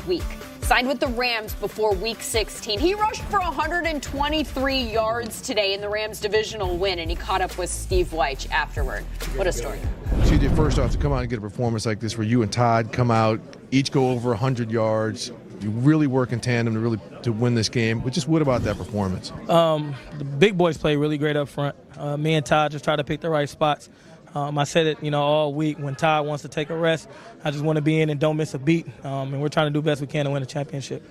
week. Signed with the Rams before Week 16. He rushed for 123 yards today in the Rams divisional win, and he caught up with Steve Wyche afterward. What a story. CJ, first off, to come out and get a performance like this where you and Todd come out, each go over 100 yards, you really work in tandem to win this game. But just what about that performance? The big boys play really great up front. Me and Todd just try to pick the right spots. I said it, all week. When Todd wants to take a rest, I just want to be in and don't miss a beat. And we're trying to do the best we can to win a championship.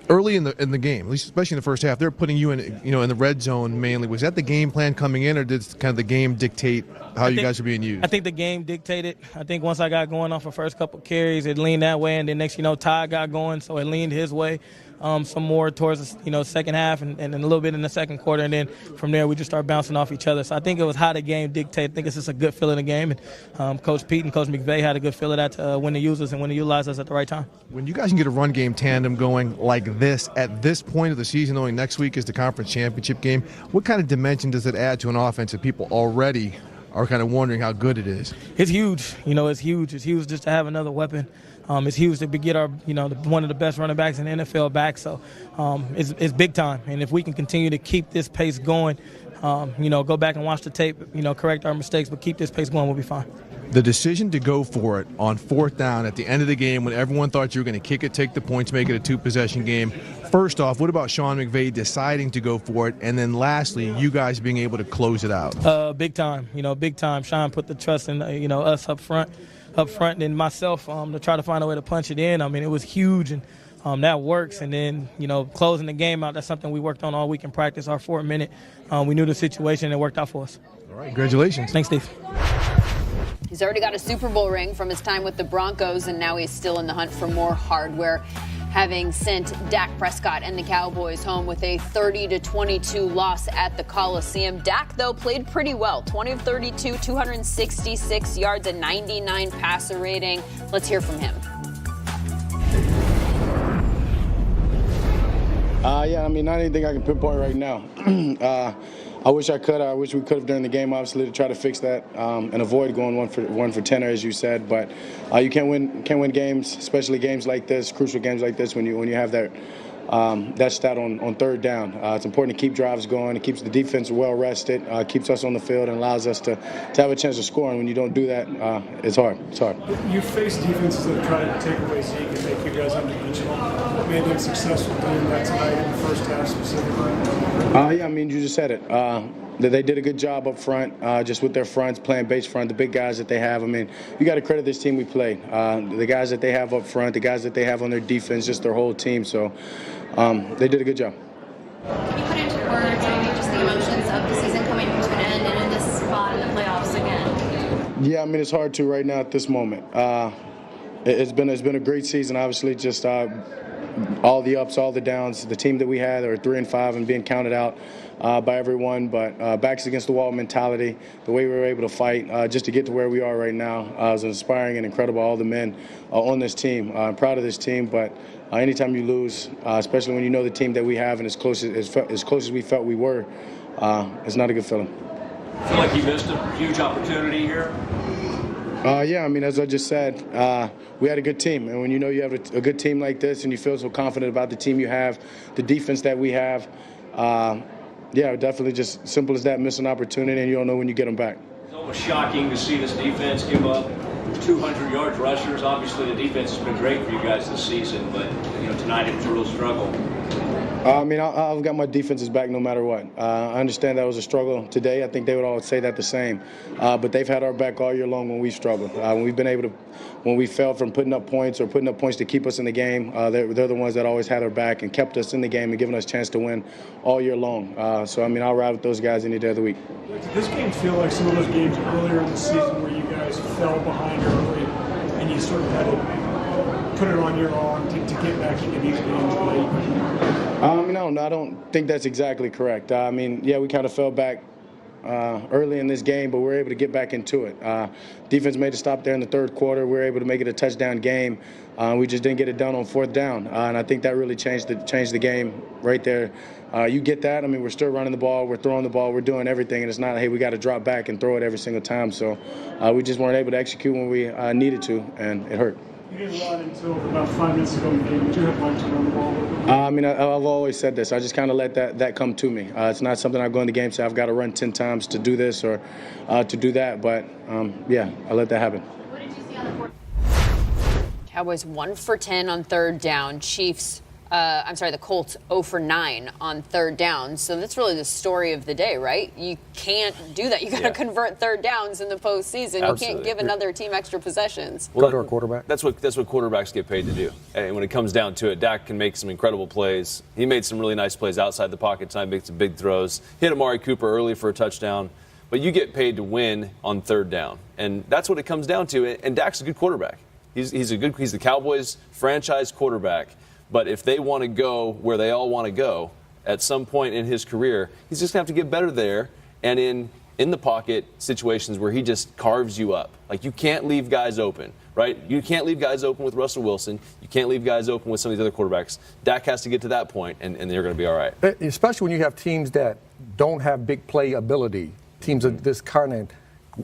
Early in the game, at least especially in the first half, they're putting you in, in the red zone mainly. Was that the game plan coming in, or did kind of the game dictate how you guys are being used? I think the game dictated. I think once I got going off the first couple of carries, it leaned that way, and then next, Todd got going, so it leaned his way. Some more towards the second half and a little bit in the second quarter, and then from there we just start bouncing off each other. So I think it was how the game dictated. I think it's just a good feel of the game, and Coach Pete and Coach McVay had a good feel of that to when to use us and when to utilize us at the right time. When you guys can get a run game tandem going like this at this point of the season, knowing next week is the conference championship game, what kind of dimension does it add to an offense that people already are kind of wondering how good it is? It's huge. It's huge. It's huge just to have another weapon. It's huge to get our, one of the best running backs in the NFL back. So it's big time. And if we can continue to keep this pace going, go back and watch the tape, correct our mistakes, but keep this pace going, we'll be fine. The decision to go for it on fourth down at the end of the game when everyone thought you were going to kick it, take the points, make it a two-possession game. First off, what about Sean McVay deciding to go for it? And then lastly, you guys being able to close it out? Big time. Big time. Sean put the trust in, us up front and myself to try to find a way to punch it in. I mean, it was huge, and that works. And then, closing the game out, that's something we worked on all week in practice, our 4 minute. We knew the situation, and it worked out for us. All right, congratulations. Thanks, Steve. He's already got a Super Bowl ring from his time with the Broncos, and now he's still in the hunt for more hardware, having sent Dak Prescott and the Cowboys home with a 30-22 loss at the Coliseum. Dak, though, played pretty well. 20 of 32, 266 yards, a 99 passer rating. Let's hear from him. Not anything I can pinpoint right now. I wish I could. I wish we could have during the game, obviously, to try to fix that and avoid going one for 10, as you said. But you can't win games, especially games like this, crucial games like this, when you have that stat on third down. It's important to keep drives going. It keeps the defense well rested, keeps us on the field, and allows us to have a chance of scoring. When you don't do that, it's hard. It's hard. You face defenses that try to take away Zeke and make you guys undimensional. What made them successful doing that tonight in the first half specifically? You just said it. They did a good job up front, just with their fronts, playing base front, the big guys that they have. You got to credit this team we played. The guys that they have up front, the guys that they have on their defense, just their whole team. So they did a good job. Can you put into words maybe just the emotions of the season coming to an end and in this spot in the playoffs again? Yeah, it's hard to right now at this moment. It's been a great season, obviously, just all the ups, all the downs. The team that we had are 3-5 and being counted out by everyone, but backs against the wall mentality, the way we were able to fight just to get to where we are right now is inspiring and incredible. All the men on this team, I'm proud of this team, but anytime you lose, especially when you know the team that we have and as close as we felt we were, it's not a good feeling. I feel like you missed a huge opportunity here. As I just said, we had a good team. And when you know you have a good team like this and you feel so confident about the team you have, the defense that we have, definitely just simple as that, miss an opportunity and you don't know when you get them back. It's almost shocking to see this defense give up 200 yards rushers. Obviously, the defense has been great for you guys this season, but tonight it was a real struggle. I've got my defenses back no matter what. I understand that was a struggle today. I think they would all say that the same. But they've had our back all year long when we've struggled. When we failed from putting up points to keep us in the game, they're the ones that always had our back and kept us in the game and given us a chance to win all year long. I'll ride with those guys any day of the week. Did this game feel like some of those games earlier in the season where you guys fell behind early and you sort of had to put it on your own to get back into these games late? I don't think that's exactly correct. We kind of fell back early in this game, but we were able to get back into it. Defense made a stop there in the third quarter. We were able to make it a touchdown game. We just didn't get it done on fourth down, and I think that really changed the game right there. You get that. We're still running the ball. We're throwing the ball. We're doing everything, and it's not, hey, we got to drop back and throw it every single time. So we just weren't able to execute when we needed to, and it hurt. You didn't run until about 5 minutes ago in the game. Would you have liked to run the ball? I mean, I've always said this. I just kind of let that come to me. It's not something I go in the game and say I've got to run 10 times to do this or to do that. But, yeah, I let that happen. What did you see on the court? Cowboys 1 for 10 on third down. The Colts 0 for 9 on third down. So that's really the story of the day, right? You can't do that. You got to convert third downs in the postseason. Absolutely. You can't give another team extra possessions. Well, to our quarterback. That's what quarterbacks get paid to do. And when it comes down to it, Dak can make some incredible plays. He made some really nice plays outside the pocket tonight, make some big throws. Hit Amari Cooper early for a touchdown. But you get paid to win on third down. And that's what it comes down to. And Dak's a good quarterback. He's the Cowboys franchise quarterback. But if they want to go where they all want to go at some point in his career, he's just going to have to get better there and in the pocket situations where he just carves you up. Like, you can't leave guys open, right? You can't leave guys open with Russell Wilson. You can't leave guys open with some of these other quarterbacks. Dak has to get to that point, and they're going to be all right. Especially when you have teams that don't have big play ability, teams of this kind of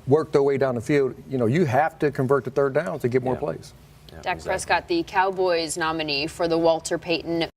work their way down the field. You know, you have to convert to third downs to get more plays. Dak Prescott, the Cowboys nominee for the Walter Payton